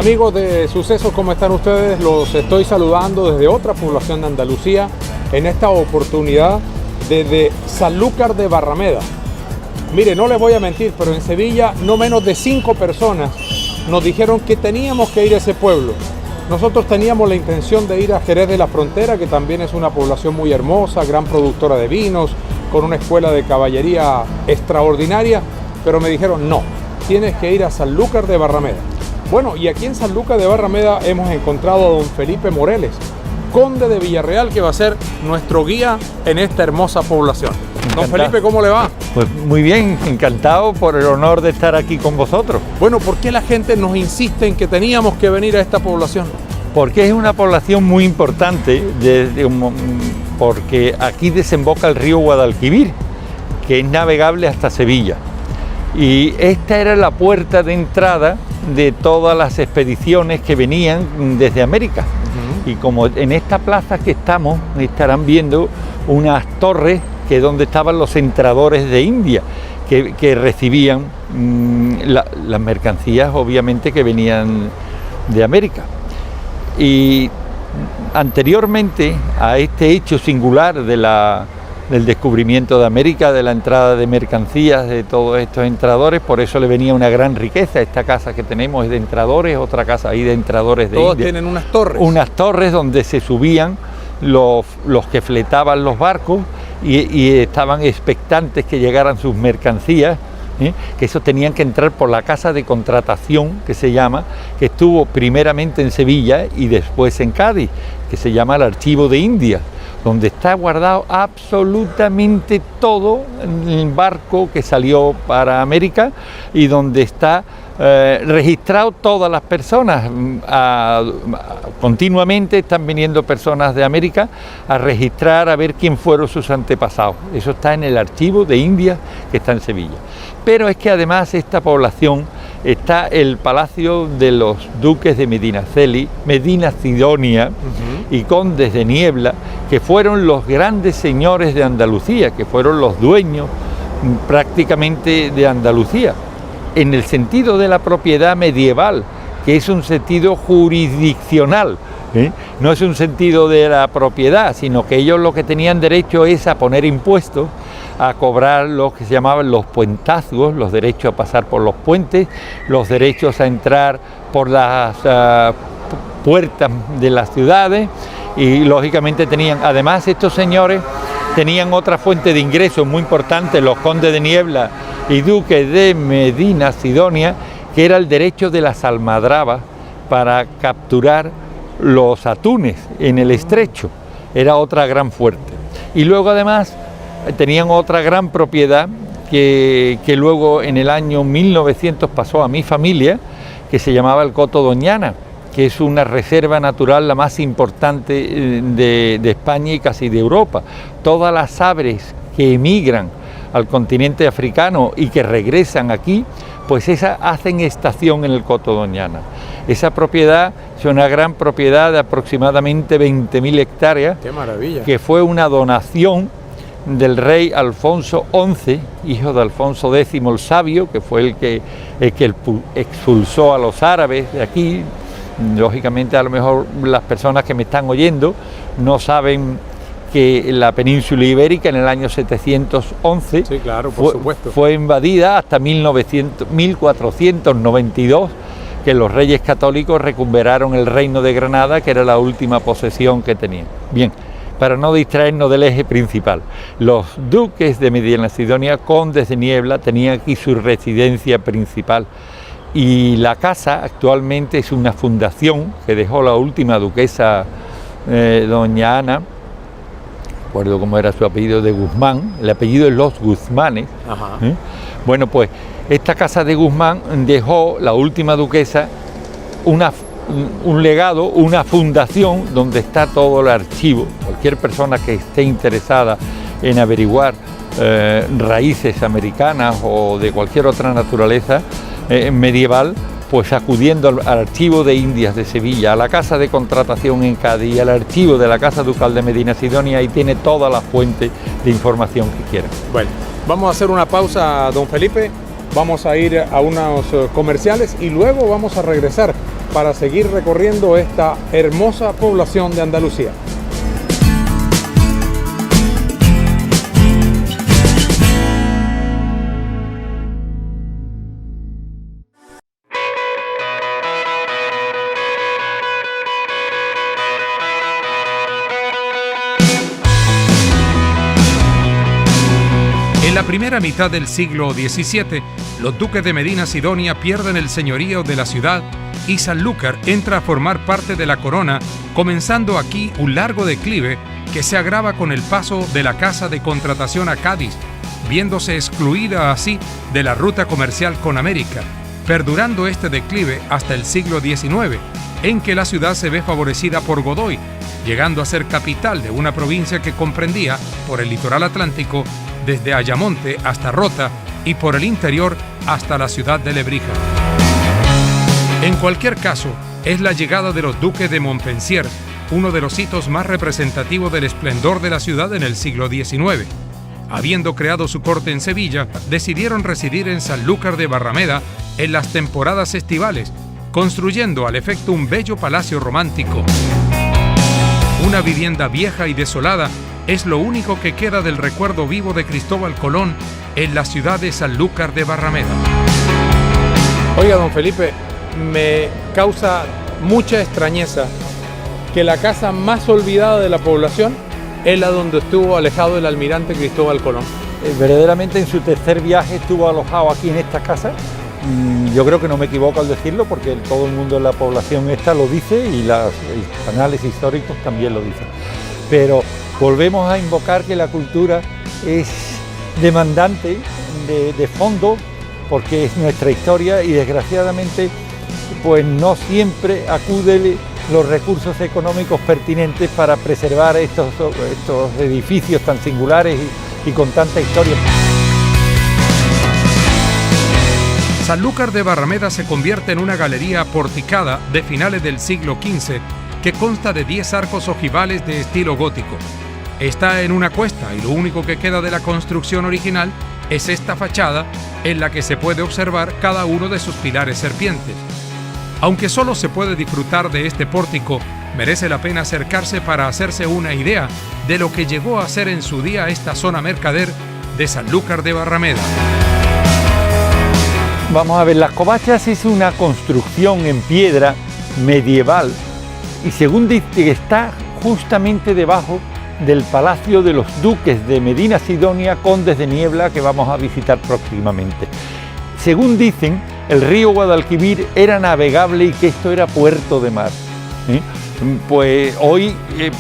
Amigos de Sucesos, ¿cómo están ustedes? Los estoy saludando desde otra población de Andalucía, en esta oportunidad desde Sanlúcar de Barrameda. Mire, no les voy a mentir, pero en Sevilla no menos de 5 personas nos dijeron que teníamos que ir a ese pueblo. Nosotros teníamos la intención de ir a Jerez de la Frontera, que también es una población muy hermosa, gran productora de vinos, con una escuela de caballería extraordinaria, pero me dijeron no, tienes que ir a Sanlúcar de Barrameda. Bueno, y aquí en Sanlúcar de Barrameda hemos encontrado a don Felipe Moreles, conde de Villarreal, que va a ser nuestro guía en esta hermosa población. Don Felipe, ¿cómo le va? Pues muy bien, encantado por el honor de estar aquí con vosotros. Bueno, ¿por qué la gente nos insiste en que teníamos que venir a esta población? Porque es una población muy importante, porque aquí desemboca el río Guadalquivir, que es navegable hasta Sevilla. Y esta era la puerta de entrada de todas las expediciones que venían desde América. Y como en esta plaza que estamos, estarán viendo unas torres que es donde estaban los entradores de India, que recibían las mercancías, obviamente, que venían de América. Y anteriormente a este hecho singular del descubrimiento de América, de la entrada de mercancías de todos estos entradores, por eso le venía una gran riqueza. Esta casa que tenemos es de entradores, otra casa ahí de entradores de India. Todos tienen unas torres. Unas torres donde se subían los que fletaban los barcos y estaban expectantes que llegaran sus mercancías, que eso tenían que entrar por la casa de contratación, que se llama, que estuvo primeramente en Sevilla y después en Cádiz, que se llama el Archivo de India, donde está guardado absolutamente todo el barco que salió para América y donde está registrado todas las personas. Continuamente están viniendo personas de América a registrar, a ver quién fueron sus antepasados. Eso está en el Archivo de India, que está en Sevilla. Pero es que además esta población está el Palacio de los Duques de Medina Sidonia y Condes de Niebla, que fueron los grandes señores de Andalucía, que fueron los dueños prácticamente de Andalucía, en el sentido de la propiedad medieval, que es un sentido jurisdiccional, no es un sentido de la propiedad, sino que ellos lo que tenían derecho es a poner impuestos, a cobrar lo que se llamaban los puentazgos, los derechos a pasar por los puentes, los derechos a entrar por las puertas de las ciudades, y lógicamente tenían, además estos señores tenían otra fuente de ingresos muy importante, los condes de Niebla y duques de Medina Sidonia, que era el derecho de las almadrabas para capturar los atunes en el estrecho, era otra gran fuerte. Y luego además tenían otra gran propiedad que luego en el año 1900 pasó a mi familia, que se llamaba el Coto Doñana, que es una reserva natural la más importante de España y casi de Europa. Todas las aves que emigran al continente africano y que regresan aquí, pues esas hacen estación en el Coto Doñana. Esa propiedad es una gran propiedad de aproximadamente 20.000 hectáreas. ¡Qué maravilla! Que fue una donación del rey Alfonso XI, hijo de Alfonso X el Sabio, que fue el que expulsó a los árabes de aquí. Lógicamente, a lo mejor las personas que me están oyendo no saben que la península ibérica en el año 711 sí, claro, por supuesto, fue invadida hasta 1492, que los reyes católicos recuperaron el reino de Granada, que era la última posesión que tenían. Bien, para no distraernos del eje principal, los duques de Medina Sidonia, condes de Niebla, tenían aquí su residencia principal. Y la casa actualmente es una fundación que dejó la última duquesa, doña Ana, recuerdo cómo era su apellido, de Guzmán, el apellido es Los Guzmanes. Bueno, pues esta casa de Guzmán dejó la última duquesa un legado, una fundación donde está todo el archivo. Cualquier persona que esté interesada en averiguar raíces americanas o de cualquier otra naturaleza medieval, pues acudiendo al Archivo de Indias de Sevilla, a la Casa de Contratación en Cádiz y al Archivo de la Casa Ducal de Medina Sidonia, ahí tiene toda la fuente de información que quieran. Bueno, vamos a hacer una pausa, don Felipe, vamos a ir a unos comerciales y luego vamos a regresar para seguir recorriendo esta hermosa población de Andalucía. En la primera mitad del siglo XVII, los duques de Medina Sidonia pierden el señorío de la ciudad y Sanlúcar entra a formar parte de la corona, comenzando aquí un largo declive que se agrava con el paso de la Casa de Contratación a Cádiz, viéndose excluida así de la ruta comercial con América, perdurando este declive hasta el siglo XIX, en que la ciudad se ve favorecida por Godoy, llegando a ser capital de una provincia que comprendía, por el litoral atlántico, desde Ayamonte hasta Rota y por el interior hasta la ciudad de Lebrija. En cualquier caso, es la llegada de los duques de Montpensier, uno de los hitos más representativos del esplendor de la ciudad en el siglo XIX. Habiendo creado su corte en Sevilla, decidieron residir en Sanlúcar de Barrameda en las temporadas estivales, construyendo al efecto un bello palacio romántico. Una vivienda vieja y desolada es lo único que queda del recuerdo vivo de Cristóbal Colón en la ciudad de Sanlúcar de Barrameda. Oiga, don Felipe, me causa mucha extrañeza que la casa más olvidada de la población es la donde estuvo alejado el almirante Cristóbal Colón. Verdaderamente en su tercer viaje estuvo alojado aquí en esta casa. Yo creo que no me equivoco al decirlo, porque todo el mundo en la población esta lo dice y los canales históricos también lo dicen. Pero volvemos a invocar que la cultura es demandante de fondo, porque es nuestra historia y desgraciadamente pues no siempre acuden los recursos económicos pertinentes para preservar estos edificios tan singulares y con tanta historia. Sanlúcar de Barrameda se convierte en una galería porticada de finales del siglo XV que consta de 10 arcos ojivales de estilo gótico. Está en una cuesta y lo único que queda de la construcción original es esta fachada en la que se puede observar cada uno de sus pilares serpientes. Aunque solo se puede disfrutar de este pórtico, merece la pena acercarse para hacerse una idea de lo que llegó a ser en su día esta zona mercader de Sanlúcar de Barrameda. Vamos a ver, Las Covachas es una construcción en piedra medieval y según dice está justamente debajo del Palacio de los Duques de Medina Sidonia, Condes de Niebla, que vamos a visitar próximamente. Según dicen, el río Guadalquivir era navegable y que esto era puerto de mar. Pues hoy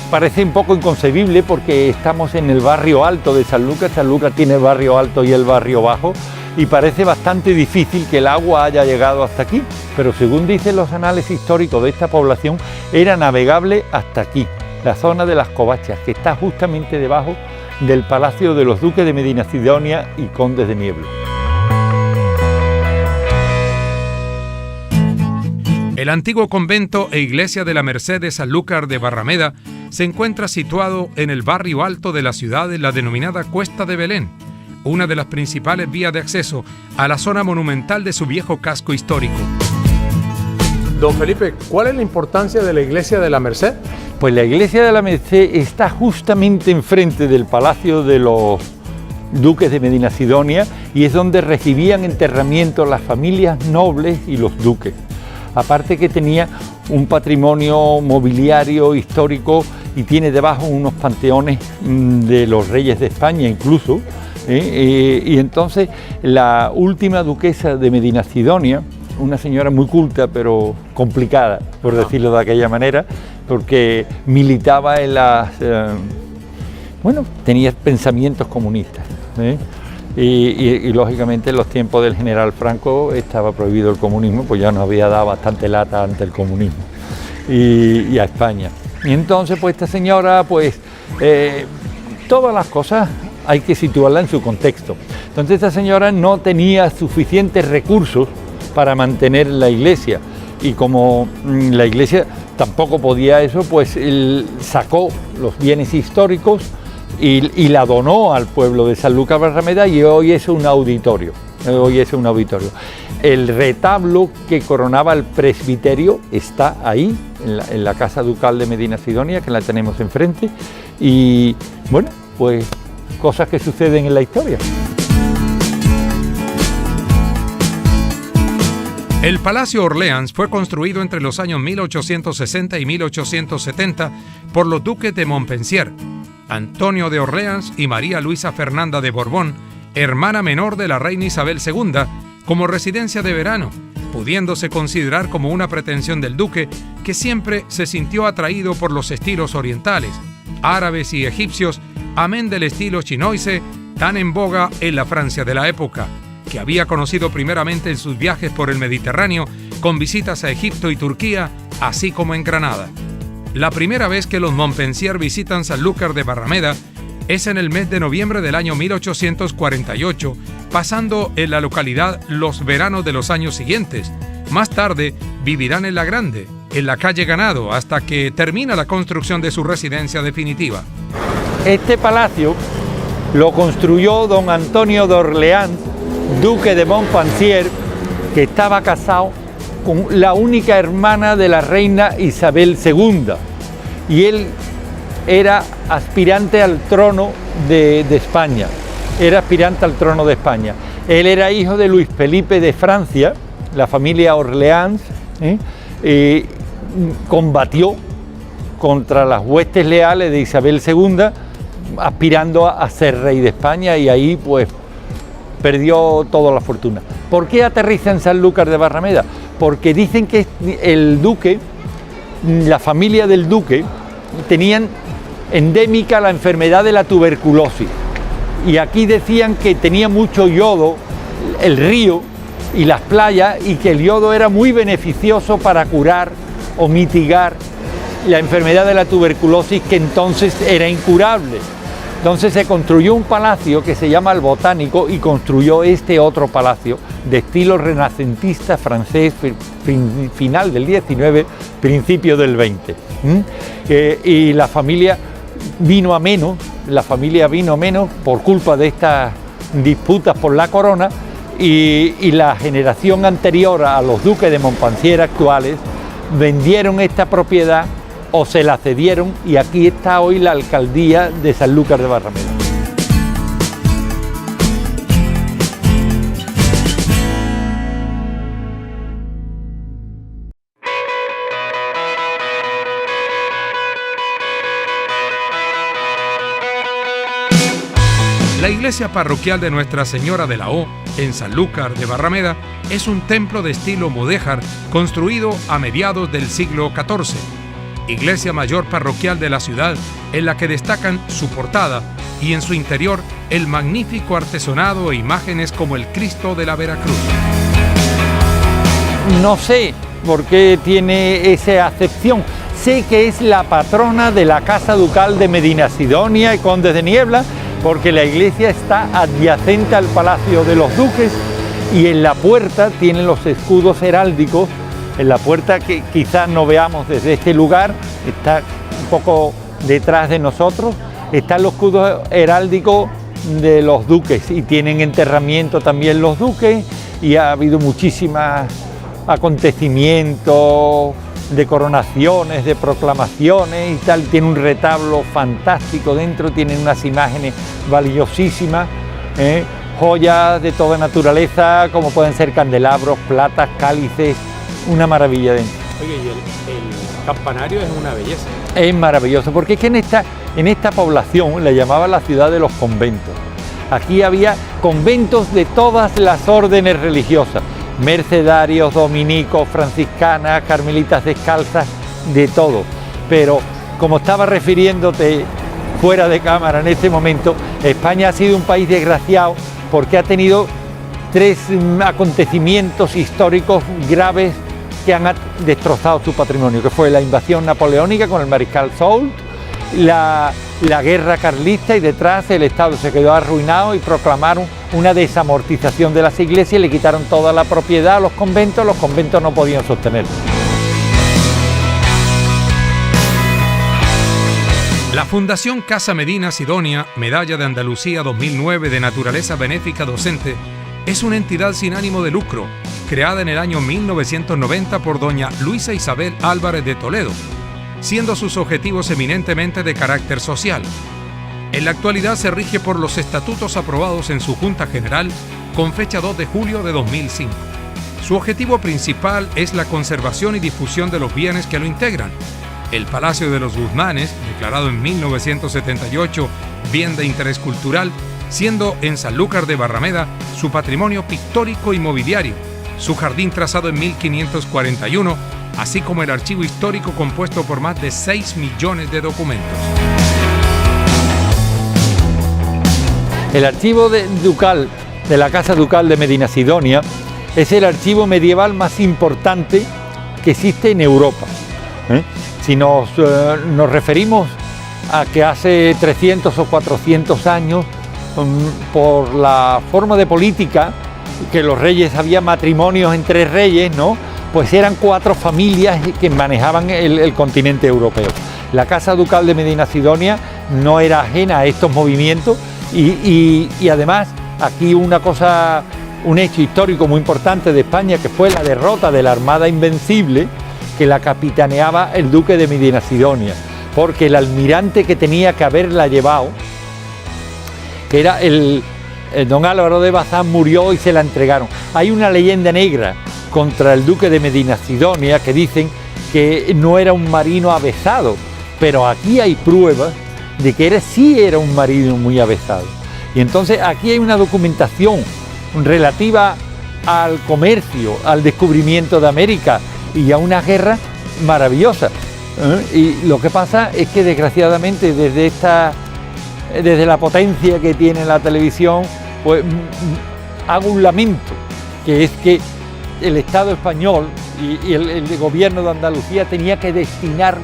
parece un poco inconcebible porque estamos en el barrio alto de Sanlúcar. Sanlúcar tiene el barrio alto y el barrio bajo y parece bastante difícil que el agua haya llegado hasta aquí, pero según dicen los anales históricos de esta población, era navegable hasta aquí, la zona de Las Covachas, que está justamente debajo del Palacio de los Duques de Medina Sidonia y Condes de Niebla. El antiguo convento e iglesia de la Merced de Sanlúcar de Barrameda se encuentra situado en el barrio alto de la ciudad en la denominada Cuesta de Belén, una de las principales vías de acceso a la zona monumental de su viejo casco histórico. Don Felipe, ¿cuál es la importancia de la iglesia de la Merced? Pues la iglesia de la Merced está justamente enfrente del Palacio de los Duques de Medina Sidonia y es donde recibían enterramiento las familias nobles y los duques. Aparte que tenía un patrimonio mobiliario histórico y tiene debajo unos panteones de los reyes de España incluso. Y entonces la última duquesa de Medina Sidonia, una señora muy culta pero complicada, por decirlo de aquella manera, porque militaba en las... tenía pensamientos comunistas. Y lógicamente en los tiempos del general Franco estaba prohibido el comunismo, pues ya nos había dado bastante lata ante el comunismo y a España. Y entonces pues esta señora, todas las cosas hay que situarla en su contexto. Entonces esta señora no tenía suficientes recursos para mantener la iglesia y como la iglesia tampoco podía eso, pues él sacó los bienes históricos y la donó al pueblo de Sanlúcar de Barrameda y hoy es un auditorio. hoy es un auditorio. El retablo que coronaba el presbiterio está ahí, en la Casa Ducal de Medina Sidonia, que la tenemos enfrente, y bueno, pues cosas que suceden en la historia. El Palacio Orleans fue construido entre los años 1860 y 1870 por los duques de Montpensier, Antonio de Orleans y María Luisa Fernanda de Borbón, hermana menor de la reina Isabel II, como residencia de verano, pudiéndose considerar como una pretensión del duque, que siempre se sintió atraído por los estilos orientales, árabes y egipcios, amén del estilo chinoise, tan en boga en la Francia de la época, que había conocido primeramente en sus viajes por el Mediterráneo, con visitas a Egipto y Turquía, así como en Granada. La primera vez que los Montpensier visitan Sanlúcar de Barrameda es en el mes de noviembre del año 1848, pasando en la localidad los veranos de los años siguientes. Más tarde vivirán en La Grande, en la calle Ganado, hasta que termina la construcción de su residencia definitiva. Este palacio lo construyó don Antonio de Orleans, duque de Montpensier, que estaba casado con la única hermana de la reina Isabel II, y él era aspirante al trono de España, Él era hijo de Luis Felipe de Francia, la familia Orleans, combatió contra las huestes leales de Isabel II, aspirando a ser rey de España, y ahí pues perdió toda la fortuna. ¿Por qué aterriza en Sanlúcar de Barrameda? Porque dicen que el duque, la familia del duque, tenían endémica la enfermedad de la tuberculosis. Y aquí decían que tenía mucho yodo el río y las playas, y que el yodo era muy beneficioso para curar o mitigar la enfermedad de la tuberculosis, que entonces era incurable. Entonces se construyó un palacio que se llama el Botánico, y construyó este otro palacio de estilo renacentista francés, final del 19, principio del 20. Y la familia vino a menos, por culpa de estas disputas por la corona, y la generación anterior a los duques de Montpensier actuales vendieron esta propiedad o se la cedieron, y aquí está hoy la alcaldía de Sanlúcar de Barrameda. La iglesia parroquial de Nuestra Señora de la O, en Sanlúcar de Barrameda, es un templo de estilo mudéjar construido a mediados del siglo XIV. Iglesia mayor parroquial de la ciudad, en la que destacan su portada y en su interior el magnífico artesonado e imágenes como el Cristo de la Veracruz. No sé por qué tiene esa acepción. Sé que es la patrona de la Casa Ducal de Medina Sidonia y Condes de Niebla, porque la iglesia está adyacente al Palacio de los Duques, y en la puerta tienen los escudos heráldicos. En la puerta, que quizás no veamos desde este lugar, está un poco detrás de nosotros, están los escudos heráldicos de los duques, y tienen enterramiento también los duques, y ha habido muchísimos acontecimientos de coronaciones, de proclamaciones y tal. Tiene un retablo fantástico dentro, tienen unas imágenes valiosísimas, joyas de toda naturaleza, como pueden ser candelabros, platas, cálices, una maravilla dentro. Oye, y el campanario es una belleza. Es maravilloso, porque es que en esta población la llamaban la ciudad de los conventos. Aquí había conventos de todas las órdenes religiosas, mercedarios, dominicos, franciscanas, carmelitas descalzas, de todo. Pero como estaba refiriéndote fuera de cámara en este momento, España ha sido un país desgraciado porque ha tenido 3 acontecimientos históricos graves que han destrozado su patrimonio, que fue la invasión napoleónica con el mariscal Soult, la guerra carlista, y detrás el Estado se quedó arruinado y proclamaron una desamortización de las iglesias, le quitaron toda la propiedad a los conventos no podían sostenerlo. La Fundación Casa Medina Sidonia, Medalla de Andalucía 2009 de Naturaleza Benéfica Docente, es una entidad sin ánimo de lucro, creada en el año 1990 por doña Luisa Isabel Álvarez de Toledo, siendo sus objetivos eminentemente de carácter social. En la actualidad se rige por los estatutos aprobados en su Junta General con fecha 2 de julio de 2005. Su objetivo principal es la conservación y difusión de los bienes que lo integran. El Palacio de los Guzmanes, declarado en 1978 bien de interés cultural, siendo en Sanlúcar de Barrameda su patrimonio pictórico y mobiliario, su jardín trazado en 1541, así como el archivo histórico compuesto por más de 6 millones de documentos. El archivo ducal de la Casa Ducal de Medinasidonia es el archivo medieval más importante que existe en Europa. Si nos referimos a que hace 300 o 400 años, por la forma de política, que los reyes, había matrimonios entre reyes, ¿no? Pues eran 4 familias que manejaban el continente europeo. La Casa Ducal de Medinasidonia no era ajena a estos movimientos y además aquí un hecho histórico muy importante de España, que fue la derrota de la Armada Invencible, que la capitaneaba el duque de Medinasidonia, porque el almirante que tenía que haberla llevado, que era el don Álvaro de Bazán, murió y se la entregaron. Hay una leyenda negra contra el duque de Medinasidonia que dicen que no era un marino avezado, pero aquí hay pruebas de que sí era un marino muy avezado. Y entonces aquí hay una documentación relativa al comercio, al descubrimiento de América y a una guerra maravillosa. Y lo que pasa es que desgraciadamente desde la potencia que tiene la televisión, pues hago un lamento, que es que el Estado español y el gobierno de Andalucía tenía que destinar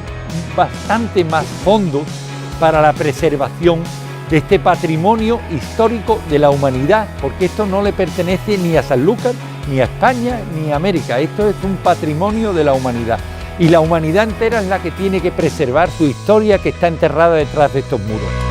bastante más fondos para la preservación de este patrimonio histórico de la humanidad, porque esto no le pertenece ni a Sanlúcar, ni a España, ni a América. Esto es un patrimonio de la humanidad. Y la humanidad entera es la que tiene que preservar su historia, que está enterrada detrás de estos muros.